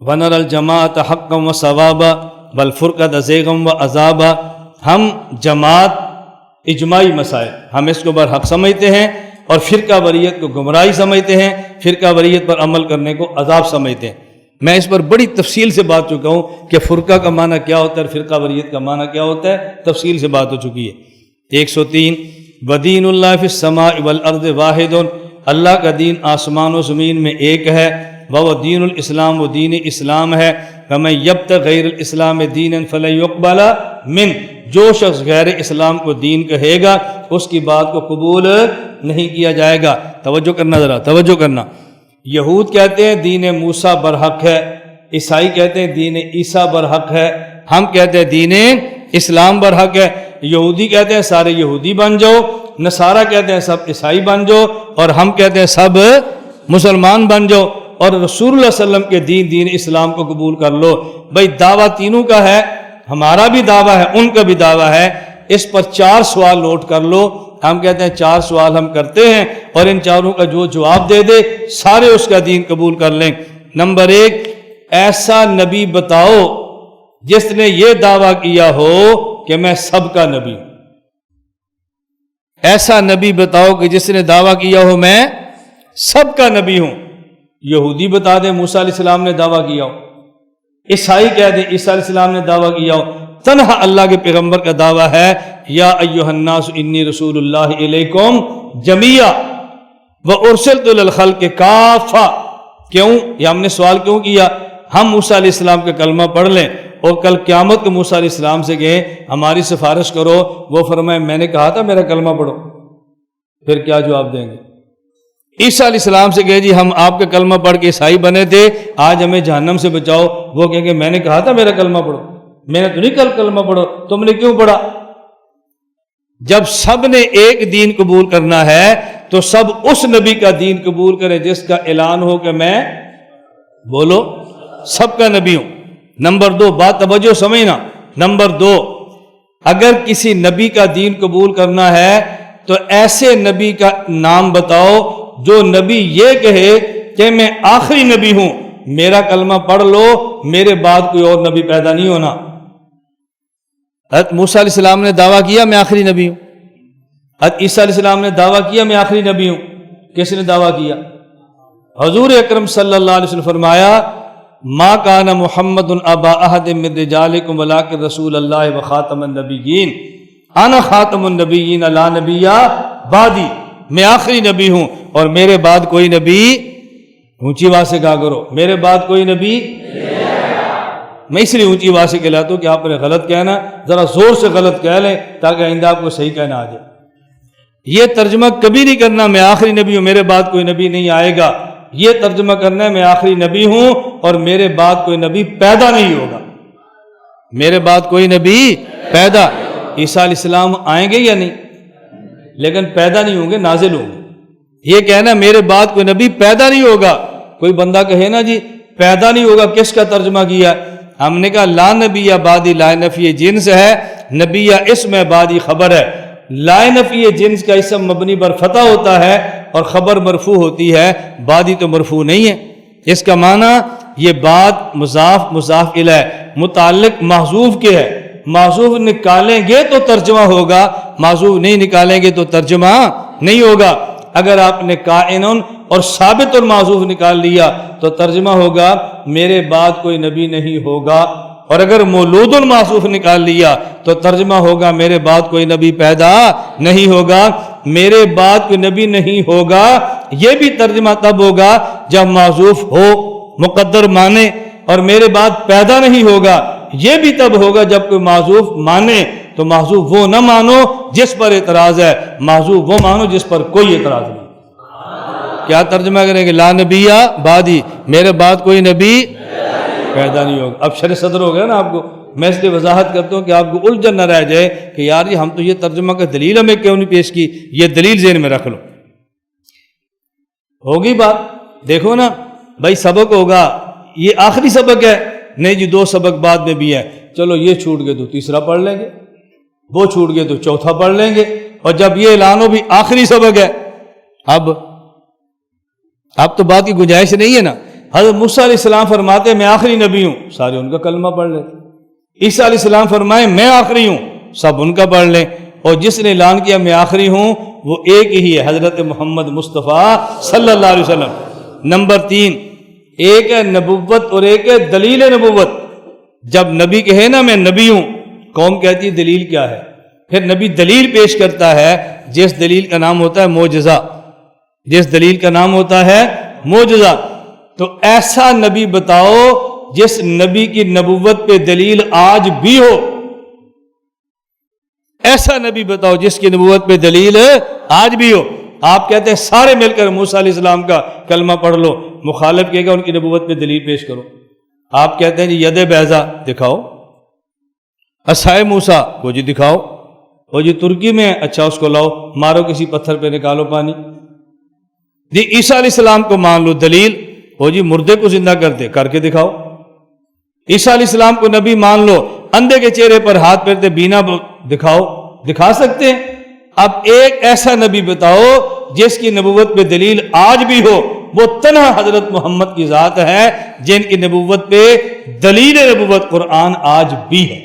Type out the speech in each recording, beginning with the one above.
وَنَرَى الْجَمَاعَةَ حَقًّا وَصَوَابًا وَالْفُرْقَةَ زَيْغًا وَعَذَابًا، ہم جماعت اجماعی مسائل ہم اس کو برحق سمجھتے ہیں، اور فرقہ واریت کو گمراہی سمجھتے ہیں، فرقہ واریت پر عمل کرنے کو عذاب سمجھتے ہیں۔ میں اس پر بڑی تفصیل سے بات چکا ہوں کہ فرقہ کا معنی کیا ہوتا ہے، فرقہ واریت کا معنی کیا ہوتا ہے، تفصیل سے بات ہو چکی ہے۔ 103 وَدِينُ اللَّهِ فِي السَّمَاءِ وَالْأَرْضِ وَاحِدٌ، اللہ کا دین آسمان و زمین میں ایک ہے، وہ دین الاسلام، وہ دین اسلام ہے۔ فَمَن يَبْتَغِ غَيْرَ الْإِسْلَامِ دِينًا فَلَن يُقْبَلَ مِنْهُ، جو شخص غیر اسلام کو دین کہے گا اس کی بات کو قبول نہیں کیا جائے گا۔ توجہ کرنا، ذرا توجہ کرنا۔ یہود کہتے ہیں دین موسیٰ برحق ہے، عیسائی کہتے ہیں دین عیسیٰ برحق ہے، ہم کہتے ہیں دین اسلام برحق ہے۔ یہودی کہتے ہیں سارے یہودی بن جاؤ، نصارہ کہتے ہیں سب عیسائی بن جاؤ، اور ہم کہتے ہیں سب مسلمان بن جاؤ، اور رسول اللہ صلی اللہ علیہ وسلم کے دین اسلام کو قبول کر لو۔ بھائی دعویٰ تینوں کا ہے، ہمارا بھی دعویٰ ہے، ان کا بھی دعویٰ ہے۔ اس پر 4 سوال نوٹ کر لو، ہم کہتے ہیں 4 سوال ہم کرتے ہیں، اور ان چاروں کا جو جواب دے دے سارے اس کا دین قبول کر لیں۔ نمبر 1، ایسا نبی بتاؤ جس نے یہ دعویٰ کیا ہو کہ میں سب کا نبی ہوں۔ ایسا نبی بتاؤ کہ جس نے دعویٰ کیا ہو میں سب کا نبی ہوں۔ یہودی بتا دیں موسیٰ علیہ السلام نے دعویٰ کیا ہو، عیسائی کہہ دیں عیسیٰ علیہ السلام نے دعویٰ کیا ہو۔ تنہا اللہ کے پیغمبر کا دعویٰ ہے یا ایھا الناس انی رسول اللہ الیکم جمیعا وارسلت الی الخلق کافہ۔ کیوں؟ یہ ہم نے سوال کیوں کیا؟ ہم موسیٰ علیہ السلام کا کلمہ پڑھ لیں اور کل قیامت کو موسیٰ علیہ السلام سے کہیں ہماری سفارش کرو، وہ فرمائے میں نے کہا تھا میرا کلمہ پڑھو، پھر کیا جواب دیں گے؟ عیسیٰ علیہ السلام سے کہے جی ہم آپ کا کلمہ پڑھ کے عیسائی بنے تھے، آج ہمیں جہنم سے بچاؤ، وہ کہیں گے میں نے کہا تھا میرا کلمہ پڑھو، میں نے تو نہیں کلمہ پڑھو، تم نے کیوں پڑھا؟ جب سب نے ایک دین قبول کرنا ہے تو سب اس نبی کا دین قبول کرے جس کا اعلان ہو کہ میں بولو سب کا نبی ہوں۔ نمبر 2، بات توجہ سمجھنا، نمبر 2، اگر کسی نبی کا دین قبول کرنا ہے تو ایسے نبی کا نام بتاؤ جو نبی یہ کہے کہ میں آخری نبی ہوں، میرا کلمہ پڑھ لو، میرے بعد کوئی اور نبی پیدا نہیں ہونا۔ حضرت موسیٰ علیہ السلام نے دعویٰ کیا میں آخری نبی ہوں، حضرت عیسیٰ علیہ السلام نے دعویٰ کیا میں آخری نبی ہوں۔ کس نے دعویٰ کیا؟ حضور اکرم صلی اللہ علیہ وسلم فرمایا ما کان محمد ابا احد من رجالکم ولکن رسول اللہ وخاتم النبیین، انا خاتم النبیین لا نبی بعدی، میں آخری نبی ہوں اور میرے بعد کوئی نبی، اونچی آواز سے کہا کرو میرے بعد کوئی نبی، میں اس لیے اونچی آواز سے کہلاتا ہوں کہ آپ نے غلط کہنا، ذرا زور سے غلط کہہ لیں تاکہ آئندہ آپ کو صحیح کہنا آ جائے۔ یہ ترجمہ کبھی نہیں کرنا میں آخری نبی ہوں میرے بعد کوئی نبی نہیں آئے گا، یہ ترجمہ کرنا ہے میں آخری نبی ہوں اور میرے بعد کوئی نبی پیدا نہیں ہوگا، میرے بعد کوئی نبی پیدا۔ عیسیٰ علیہ السلام آئیں گے یا نہیں؟ لیکن پیدا نہیں ہوں گے، نازل ہوں گے۔ یہ کہنا میرے بعد کوئی نبی پیدا نہیں ہوگا، کوئی بندہ کہے نا جی پیدا نہیں ہوگا، کس کا ترجمہ کیا؟ ہم نے کہا لا نبی بعدی، لا نفی جنس ہے، نبی اسم بعدی خبر ہے۔ لا نفی جنس کا اسم مبنی پر فتح ہوتا ہے اور خبر مرفوع ہوتی ہے، بعدی تو مرفوع نہیں ہے۔ اس کا معنی یہ بات مضاف مضاف الیہ متعلق محذوف کے ہے، محذوف نکالیں گے تو ترجمہ ہوگا، محذوف نہیں نکالیں گے تو ترجمہ نہیں ہوگا۔ اگر آپ نے کائن اور ثابت المحذوف نکال لیا تو ترجمہ ہوگا میرے بعد کوئی نبی نہیں ہوگا، اور اگر مولود المحذوف نکال لیا تو ترجمہ ہوگا میرے بعد کوئی نبی پیدا نہیں ہوگا۔ میرے بعد کوئی نبی نہیں ہوگا یہ بھی ترجمہ تب ہوگا جب محذوف ہو مقدر مانے، اور میرے بعد پیدا نہیں ہوگا یہ بھی تب ہوگا جب کوئی محذوف مانے۔ تو محذوف وہ نہ مانو جس پر اعتراض ہے، محذوف وہ مانو جس پر کوئی اعتراض نہیں۔ کیا ترجمہ کریں گے؟ لا نبی بعدی، میرے بعد کوئی نبی پیدا نہیں ہوگا۔ اب شرح صدر ہو گیا نا آپ کو، میں اس لیے وضاحت کرتا ہوں کہ آپ کو الجھن نہ رہ جائے کہ یار یہ ہم تو یہ ترجمہ کا دلیل ہمیں کیوں نہیں پیش کی، یہ دلیل ذہن میں رکھ لو۔ ہوگی بات؟ دیکھو نا بھائی سبق ہوگا، یہ آخری سبق ہے، نہیں جی 2 سبق بعد میں بھی ہے، چلو یہ چھوٹ گئے تو تیسرا پڑھ لیں گے، وہ چھوٹ گئے تو چوتھا پڑھ لیں گے، اور جب یہ اعلان ہو بھی آخری سبق ہے، اب تو بات کی گنجائش نہیں ہے نا۔ حضرت موسیٰ علیہ السلام فرماتے ہیں میں آخری نبی ہوں، سارے ان کا کلمہ پڑھ لیں۔ عیسیٰ علیہ السلام فرمائے میں آخری ہوں، سب ان کا پڑھ لیں۔ اور جس نے اعلان کیا میں آخری ہوں وہ ایک ہی ہے، حضرت محمد مصطفیٰ صلی اللہ علیہ وسلم۔ نمبر 3، ایک ہے نبوت اور ایک ہے دلیل نبوت۔ جب نبی کہے نا میں نبی ہوں، قوم کہتی ہے دلیل کیا ہے؟ پھر نبی دلیل پیش کرتا ہے، جس دلیل کا نام ہوتا ہے معجزہ، جس دلیل کا نام ہوتا ہے معجزہ۔ تو ایسا نبی بتاؤ جس نبی کی نبوت پہ دلیل آج بھی ہو، ایسا نبی بتاؤ جس کی نبوت پہ دلیل آج بھی ہو۔ آپ کہتے ہیں سارے مل کر موسیٰ علیہ السلام کا کلمہ پڑھ لو، مخالف کہے گا ان کی نبوت پہ دلیل پیش کرو۔ آپ کہتے ہیں جی ید بیضا دکھاؤ، عصائے موسیٰ وہ جی دکھاؤ، وہ جی ترکی میں اچھا اس کو لاؤ، مارو کسی پتھر پہ نکالو پانی۔ جی عیسیٰ علیہ السلام کو مان لو، دلیل وہ جی مردے کو زندہ کرتے، کر کے دکھاؤ۔ عیسیٰ علیہ السلام کو نبی مان لو، اندھے کے چہرے پر ہاتھ پھیرتے بینا دکھاؤ، دکھا سکتے ہیں۔ اب ایک ایسا نبی بتاؤ جس کی نبوت پہ دلیل آج بھی ہو، وہ تنہا حضرت محمد کی ذات ہے جن کی نبوت پہ دلیل نبوت قرآن آج بھی ہے،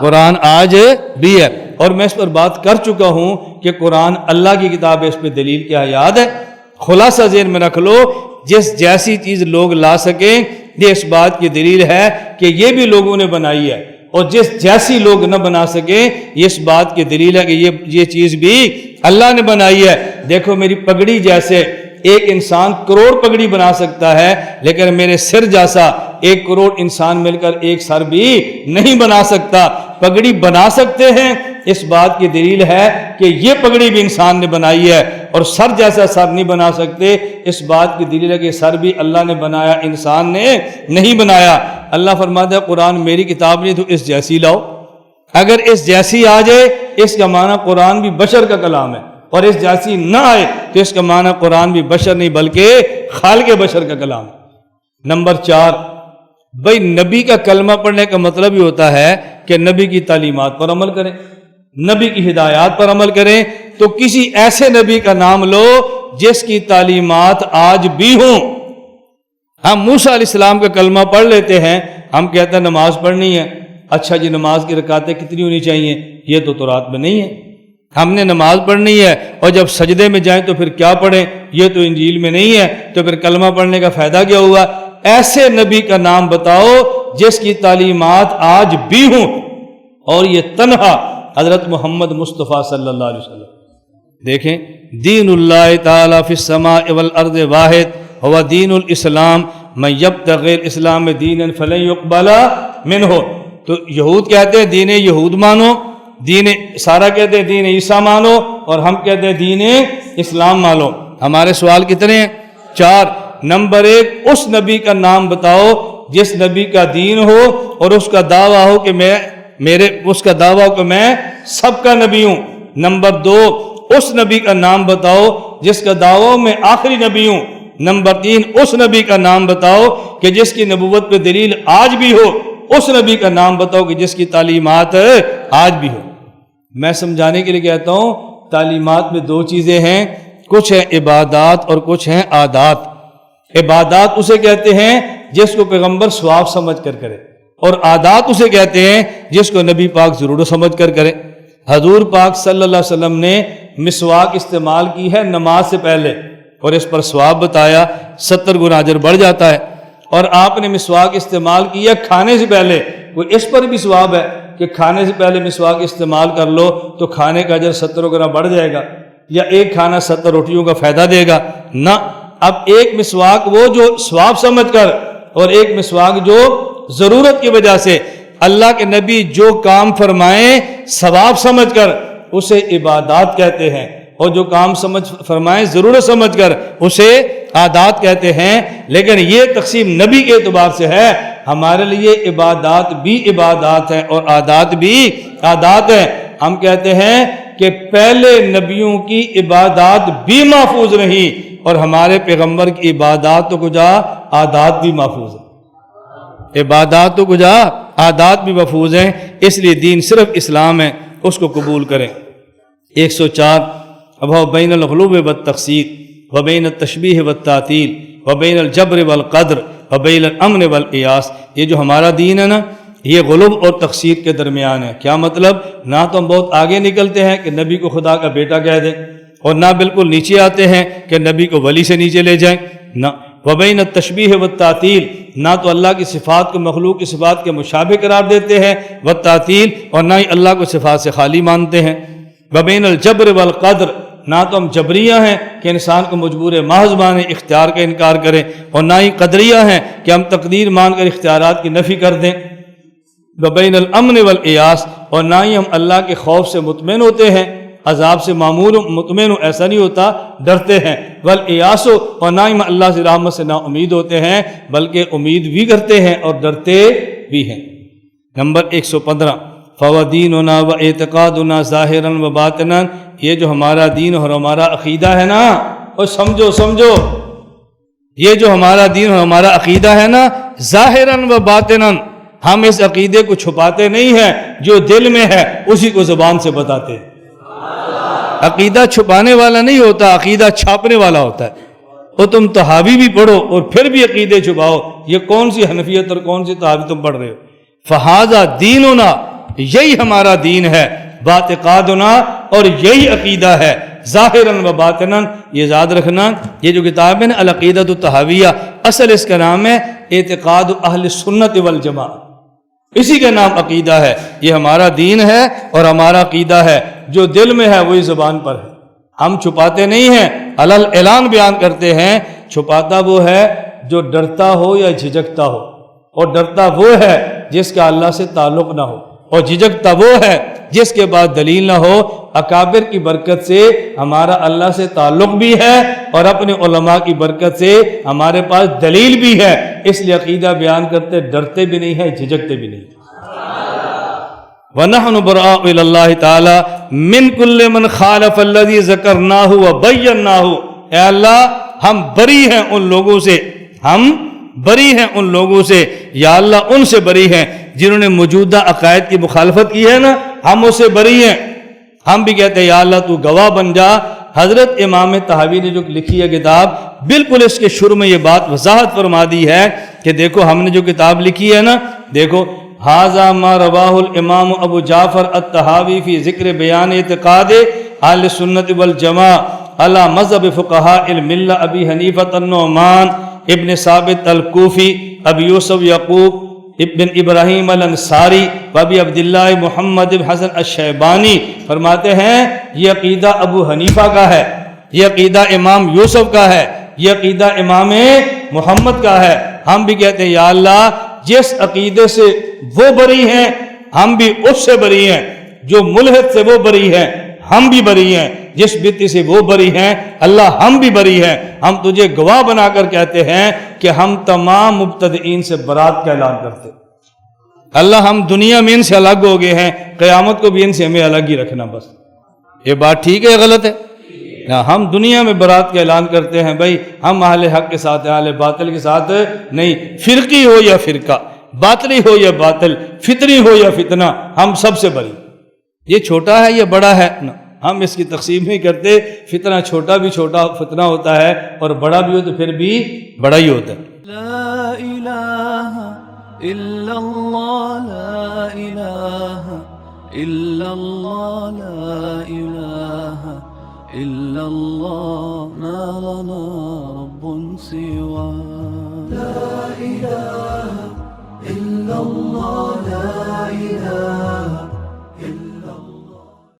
قرآن آج بھی ہے۔ اور میں اس پر بات کر چکا ہوں کہ قرآن اللہ کی کتاب ہے، اس پہ دلیل کیا یاد ہے؟ خلاصہ ذہن میں رکھ لو، جس جیسی چیز لوگ لا سکیں یہ اس بات کی دلیل ہے کہ یہ بھی لوگوں نے بنائی ہے، اور جس جیسی لوگ نہ بنا سکیں یہ اس بات کی دلیل ہے کہ یہ چیز بھی اللہ نے بنائی ہے۔ دیکھو میری پگڑی جیسے ایک انسان کروڑ پگڑی بنا سکتا ہے، لیکن میرے سر جیسا 1 کروڑ انسان مل کر ایک سر بھی نہیں بنا سکتا۔ پگڑی بنا سکتے ہیں، اس بات کی دلیل ہے کہ یہ پگڑی بھی انسان نے بنائی ہے، اور سر جیسا سر نہیں بنا سکتے، اس بات کی دلیل ہے کہ سر بھی اللہ نے بنایا، انسان نے نہیں بنایا۔ اللہ فرماتا ہے قرآن میری کتاب نہیں تو اس جیسی لاؤ۔ اگر اس جیسی آ جائے اس کا معنی قرآن بھی بشر کا کلام ہے، اور اس جیسی نہ آئے تو اس کا معنی قرآن بھی بشر نہیں بلکہ خالق بشر کا کلام ہے۔ نمبر 4، بھئی نبی کا کلمہ پڑھنے کا مطلب ہی ہوتا ہے کہ نبی کی تعلیمات پر عمل کریں، نبی کی ہدایات پر عمل کریں۔ تو کسی ایسے نبی کا نام لو جس کی تعلیمات آج بھی ہوں۔ ہم موسیٰ علیہ السلام کا کلمہ پڑھ لیتے ہیں، ہم کہتے ہیں نماز پڑھنی ہے، اچھا جی نماز کی رکعتیں کتنی ہونی چاہیے؟ یہ تو تورات میں نہیں ہے۔ ہم نے نماز پڑھنی ہے اور جب سجدے میں جائیں تو پھر کیا پڑھیں؟ یہ تو انجیل میں نہیں ہے، تو پھر کلمہ پڑھنے کا فائدہ کیا ہوا؟ ایسے نبی کا نام بتاؤ جس کی تعلیمات آج بھی ہوں، اور یہ تنہا حضرت محمد مصطفیٰ صلی اللہ علیہ وسلم۔ دیکھیں دین اللہ تعالیٰ فی السماء والارض واحد ہوا دین الاسلام من یبتغی الاسلام دینا فلن یقبل منہ۔ تو یہود کہتے ہیں دین یہود مانو، دین سارا کہتے ہیں دین عیسیٰ مانو، اور ہم کہتے ہیں دین اسلام مانو۔ ہمارے سوال کتنے ہیں؟ 4۔ نمبر 1، اس نبی کا نام بتاؤ جس نبی کا دین ہو اور اس کا دعویٰ ہو کہ میں سب کا نبی ہوں۔ نمبر 2، اس نبی کا نام بتاؤ جس کا دعویٰ میں آخری نبی ہوں۔ نمبر 3، اس نبی کا نام بتاؤ کہ جس کی نبوت پہ دلیل آج بھی ہو۔ اس نبی کا نام بتاؤ کہ جس کی تعلیمات آج بھی ہو۔ میں سمجھانے کے لیے کہتا ہوں تعلیمات میں 2 چیزیں ہیں، کچھ ہیں عبادات اور کچھ ہیں عادات۔ عبادات اسے کہتے ہیں جس کو پیغمبر ثواب سمجھ کر کرے، اور عادات اسے کہتے ہیں جس کو نبی پاک ضرورت سمجھ کر کرے۔ حضور پاک صلی اللہ علیہ وسلم نے مسواک استعمال کی ہے نماز سے پہلے، اور اس پر ثواب بتایا، 70 گنا اجر بڑھ جاتا ہے۔ اور آپ نے مسواک استعمال کیا کھانے سے پہلے، وہ اس پر بھی ثواب ہے کہ کھانے سے پہلے مسواک استعمال کر لو تو کھانے کا اجر 70 گنا بڑھ جائے گا، یا ایک کھانا 70 روٹیوں کا فائدہ دے گا نہ۔ اب ایک مسواک وہ جو ثواب سمجھ کر، اور ایک مسواک جو ضرورت کی وجہ سے۔ اللہ کے نبی جو کام فرمائیں ثواب سمجھ کر اسے عبادات کہتے ہیں، اور جو کام فرمائیں ضرورت سمجھ کر اسے عادات کہتے ہیں۔ لیکن یہ تقسیم نبی کے اعتبار سے ہے، ہمارے لیے عبادات بھی عبادات ہیں اور عادات بھی عادات ہیں۔ ہم کہتے ہیں کہ پہلے نبیوں کی عبادات بھی محفوظ رہیں، اور ہمارے پیغمبر کی عبادات تو کجا عادات بھی محفوظ ہیں، عبادات تو کجا عادات بھی محفوظ ہیں۔ اس لیے دین صرف اسلام ہے، اس کو قبول کریں۔ 104 اب بین الغلو والتقصیر وبین التشبیہ والتعطیل وبین الجبر والقدر وبین الامن والیاس. یہ جو ہمارا دین ہے نا یہ غلب اور تقصیر کے درمیان ہے. کیا مطلب؟ نہ تو ہم بہت آگے نکلتے ہیں کہ نبی کو خدا کا بیٹا کہہ دیں، اور نہ بالکل نیچے آتے ہیں کہ نبی کو ولی سے نیچے لے جائیں. نہ وبین التشبیہ والتعطیل، نہ تو اللہ کی صفات کو مخلوق کی صفات کے مشابہ قرار دیتے ہیں والتعطیل، اور نہ ہی اللہ کو صفات سے خالی مانتے ہیں. وبین الجبر والقدر، نہ تو ہم جبریہ ہیں کہ انسان کو مجبور محض مانیں، اختیار کا انکار کریں، اور نہ ہی قدریہ ہیں کہ ہم تقدیر مان کر اختیارات کی نفی کر دیں. وبین الامن والیاس، اور نہ ہی ہم اللہ کے خوف سے مطمئن ہوتے ہیں، عذاب سے معمول مطمئن ہو ایسا نہیں ہوتا، ڈرتے ہیں. والیاس، اور نہ ہی ہم اللہ سے رحمت سے نا امید ہوتے ہیں بلکہ امید بھی کرتے ہیں اور ڈرتے بھی ہیں. نمبر 115 فوادیننا و اعتقادنا ظاہرا و باطنا. یہ جو ہمارا دین اور ہمارا عقیدہ ہے نا، اور سمجھو یہ جو ہمارا دین اور ہمارا عقیدہ ہے نا ظاہرا و باطنا، ہم اس عقیدے کو چھپاتے نہیں ہیں، جو دل میں ہے اسی کو زبان سے بتاتے ہیں. عقیدہ چھپانے والا نہیں ہوتا، عقیدہ چھاپنے والا ہوتا ہے. اور تم طحاوی بھی پڑھو اور پھر بھی عقیدے چھپاؤ، یہ کون سی حنفیت اور کون سی طحاوی تم پڑھ رہے ہو؟ فہذا دیننا، یہی ہمارا دین ہے، باعتقادنا، اور یہی عقیدہ ہے، ظاہراً و باطناً. یہ یاد رکھنا، یہ جو کتاب ہے نا العقیدہ تحاویہ، اصل اس کا نام ہے اعتقاد اہل السنۃ والجماعۃ، اسی کا نام عقیدہ ہے. یہ ہمارا دین ہے اور ہمارا عقیدہ ہے، جو دل میں ہے وہی زبان پر ہے. ہم چھپاتے نہیں ہیں، علل اعلان بیان کرتے ہیں. چھپاتا وہ ہے جو ڈرتا ہو یا جھجکتا ہو، اور ڈرتا وہ ہے جس کا اللہ سے تعلق نہ ہو، اور جھجکتا وہ ہے جس کے بعد دلیل نہ ہو. اکابر کی برکت سے ہمارا اللہ سے تعلق بھی ہے اور اپنے علماء کی برکت سے ہمارے پاس دلیل بھی ہے، اس لیے عقیدہ بیان کرتے ڈرتے بھی نہیں ہیں، جھجکتے بھی نہیں. وَنَحْنُ بَرَاءُ إِلَى اللَّهِ تَعَالَى مِنْ كُلِّ مَنْ خَالَفَ الَّذِي ذَكَرْنَاهُ وَبَيَّنَّاهُ. اے اللہ ہم بری ہیں ان لوگوں سے، ہم بری ہیں ان لوگوں سے، یا اللہ ان سے بری ہیں جنہوں نے موجودہ عقائد کی مخالفت کی ہے نا، ہم اس سے بری ہیں. ہم بھی کہتے ہیں یا اللہ تو گواہ بن جا. حضرت امام طحاوی نے جو لکھی ہے کتاب، بالکل اس کے شروع میں یہ بات وضاحت فرما دی ہے کہ دیکھو ہم نے جو کتاب لکھی ہے نا، دیکھو ھذا ما رواہ الامام ابو جعفر الطحاوی فی ذکر بیان اعتقاد اہل السنۃ والجماعۃ علی مذہب فقہاء الملہ ابی حنیفہ النعمان ابن ثابت الکوفی، ابی یوسف یعقوب ابن ابراہیم الانصاری، ابی عبداللہ محمد بن حسن الشیبانی. فرماتے ہیں یہ عقیدہ ابو حنیفہ کا ہے، یہ عقیدہ امام یوسف کا ہے، یہ عقیدہ امام محمد کا ہے. ہم بھی کہتے ہیں یا اللہ جس عقیدے سے وہ بری ہیں ہم بھی اس سے بری ہیں، جو ملحد سے وہ بری ہیں ہم بھی بری ہیں، جس بدعت سے وہ بری ہیں اللہ ہم بھی بری ہیں. ہم تجھے گواہ بنا کر کہتے ہیں کہ ہم تمام مبتدئین سے برات کا اعلان کرتے. اللہ ہم دنیا میں ان سے الگ ہو گئے ہیں، قیامت کو بھی ان سے ہمیں الگ ہی رکھنا. بس یہ بات ٹھیک ہے غلط ہے؟ ہم دنیا میں برات کا اعلان کرتے ہیں بھائی ہم اہل حق کے ساتھ ہیں، اہل باطل کے ساتھ نہیں. فرقی ہو یا فرقہ، باطلی ہو یا باطل، فطری ہو یا فتنہ، ہم سب سے بری. یہ چھوٹا ہے یا بڑا ہے، ہم اس کی تقسیم نہیں کرتے. فتنہ چھوٹا بھی چھوٹا فتنہ ہوتا ہے اور بڑا بھی ہو تو پھر بھی بڑا ہی ہوتا ہے. لا الہ الا اللہ، لا الہ الا اللہ، لا الہ الا اللہ.